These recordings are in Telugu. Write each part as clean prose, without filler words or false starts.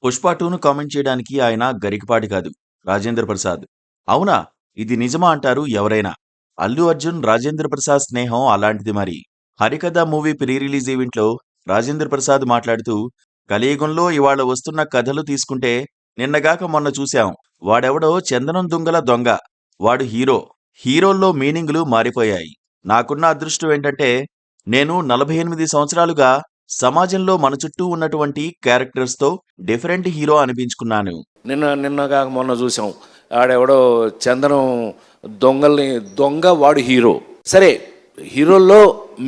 పుష్ప 2ను కామెంట్ చేయడానికి ఆయన గరికపాటి కాదు, రాజేంద్ర ప్రసాద్. అవునా? ఇది నిజమా అంటారు ఎవరైనా. అల్లు అర్జున్, రాజేంద్ర ప్రసాద్ స్నేహం అలాంటిది మరి. హరికథ మూవీ ప్రీ రిలీజ్ ఈవెంట్లో రాజేంద్ర ప్రసాద్ మాట్లాడుతూ, కలియుగంలో ఇవాళ వస్తున్న కథలు తీసుకుంటే నిన్నగాక మొన్న చూశాం. వాడెవడో చందనం దుంగల దొంగ. వాడు హీరో. హీరోల్లో మీనింగులు మారిపోయాయి. నాకున్న అదృష్టం ఏంటంటే నేను 48 సంవత్సరాలుగా సమాజంలో మన చుట్టూ ఉన్నటువంటి క్యారెక్టర్స్తో డిఫరెంట్ హీరో అనిపించుకున్నాను. నిన్నగా మొన్న చూసాం. ఆడెవడో చందనం దొంగ వాడు హీరో. సరే, హీరోల్లో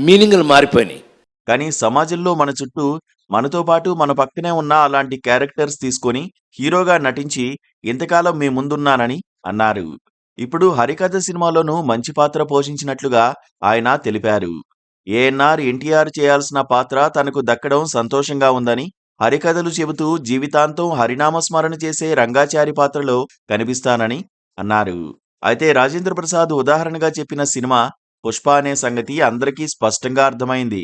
మీనింగ్లు మారిపోయినాయి. కానీ సమాజంలో మన చుట్టూ మనతో పాటు మన పక్కనే ఉన్న అలాంటి క్యారెక్టర్స్ తీసుకొని హీరోగా నటించి ఇంతకాలం మీ ముందున్నానని అన్నారు. ఇప్పుడు హరికథ సినిమాలోనూ మంచి పాత్ర పోషించినట్లుగా ఆయన తెలిపారు. ఏఎన్ఆర్ ఎన్టీఆర్ చేయాల్సిన పాత్ర తనకు దక్కడం సంతోషంగా ఉందని, హరికథలు చెబుతూ జీవితాంతం హరినామస్మరణ చేసే రంగాచారి పాత్రలో కనిపిస్తానని అన్నారు. అయితే రాజేంద్ర ప్రసాద్ ఉదాహరణగా చెప్పిన సినిమా పుష్ప అనే సంగతి అందరికీ స్పష్టంగా అర్థమైంది.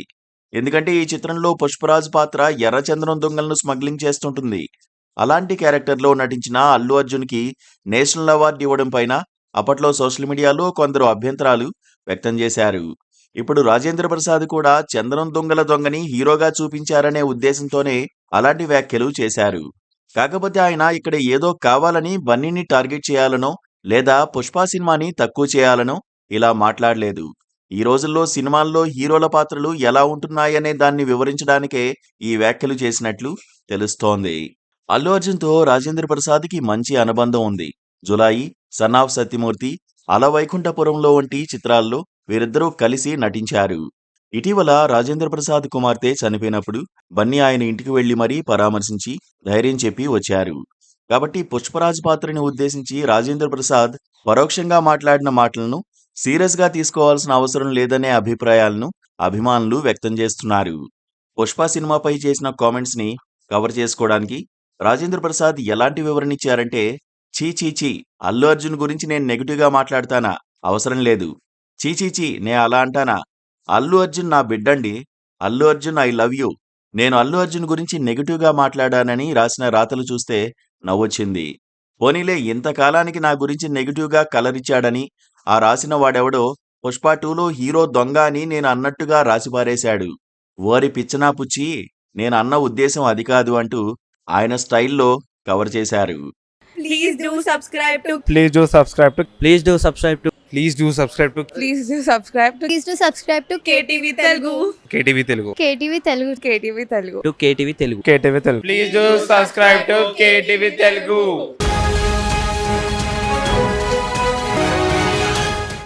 ఎందుకంటే ఈ చిత్రంలో పుష్పరాజు పాత్ర ఎర్రచందనం దొంగలను స్మగ్లింగ్ చేస్తుంటుంది. అలాంటి క్యారెక్టర్లో నటించిన అల్లు అర్జున్కి నేషనల్ అవార్డు ఇవ్వడం పైన అప్పట్లో సోషల్ మీడియాలో కొందరు అభ్యంతరాలు వ్యక్తం చేశారు. ఇప్పుడు రాజేంద్ర ప్రసాద్ కూడా చందనం దొంగల దొంగని హీరోగా చూపించారనే ఉద్దేశంతోనే అలాంటి వ్యాఖ్యలు చేశారు. కాకపోతే ఆయన ఇక్కడ ఏదో కావాలని బన్నీని టార్గెట్ చేయాలనో లేదా పుష్ప సినిమాని తక్కువ చేయాలనో ఇలా మాట్లాడలేదు. ఈ రోజుల్లో సినిమాల్లో హీరోల పాత్రలు ఎలా ఉంటున్నాయనే దాన్ని వివరించడానికే ఈ వ్యాఖ్యలు చేసినట్లు తెలుస్తోంది. అల్లు అర్జున్తో రాజేంద్ర ప్రసాద్కి మంచి అనుబంధం ఉంది. జులాయి, సన్ ఆఫ్ సత్యమూర్తి, అలవైకుంఠపురంలో వంటి చిత్రాల్లో వీరిద్దరూ కలిసి నటించారు. ఇటీవల రాజేంద్ర ప్రసాద్ కుమార్తె చనిపోయినప్పుడు బన్నీ ఆయన ఇంటికి వెళ్లి మరీ పరామర్శించి ధైర్యం చెప్పి వచ్చారు. కాబట్టి పుష్పరాజ్ పాత్రని ఉద్దేశించి రాజేంద్ర ప్రసాద్ పరోక్షంగా మాట్లాడిన మాటలను సీరియస్ గా తీసుకోవాల్సిన అవసరం లేదనే అభిప్రాయాలను అభిమానులు వ్యక్తం చేస్తున్నారు. పుష్ప సినిమాపై చేసిన కామెంట్స్ ని కవర్ చేసుకోవడానికి రాజేంద్ర ప్రసాద్ ఎలాంటి వివరణ ఇచ్చారంటే, చీ చీ చీ, అల్లు అర్జున్ గురించి నేను నెగిటివ్ గా మాట్లాడతానా? అవసరం లేదు. చీ చీ చీ, నే అలా అంటానా? అల్లు అర్జున్ నా బిడ్డండి. Allu Arjun I love you. నేను అల్లు అర్జున్ గురించి నెగిటివ్ గా మాట్లాడానని రాసిన రాతలు చూస్తే నవ్వొచ్చింది. పోనీలే, ఇంతకాలానికి నా గురించి నెగిటివ్ గా కలరిచ్చాడని ఆ రాసిన వాడెవడో పుష్ప 2లో హీరో దొంగ అని నేను అన్నట్టుగా రాసిపారేశాడు. ఓరి పిచ్చనా పుచ్చి, నేను అన్న ఉద్దేశం అది కాదు అంటూ ఆయన స్టైల్లో కవర్ చేశారు. Please do subscribe to Please do subscribe to Please do subscribe to please do subscribe to please do subscribe to Please do subscribe to KTV Telugu. KTV Telugu. KTV Telugu. KTV Telugu. KTV Telugu. KTV Telugu. Please do subscribe to KTV Telugu.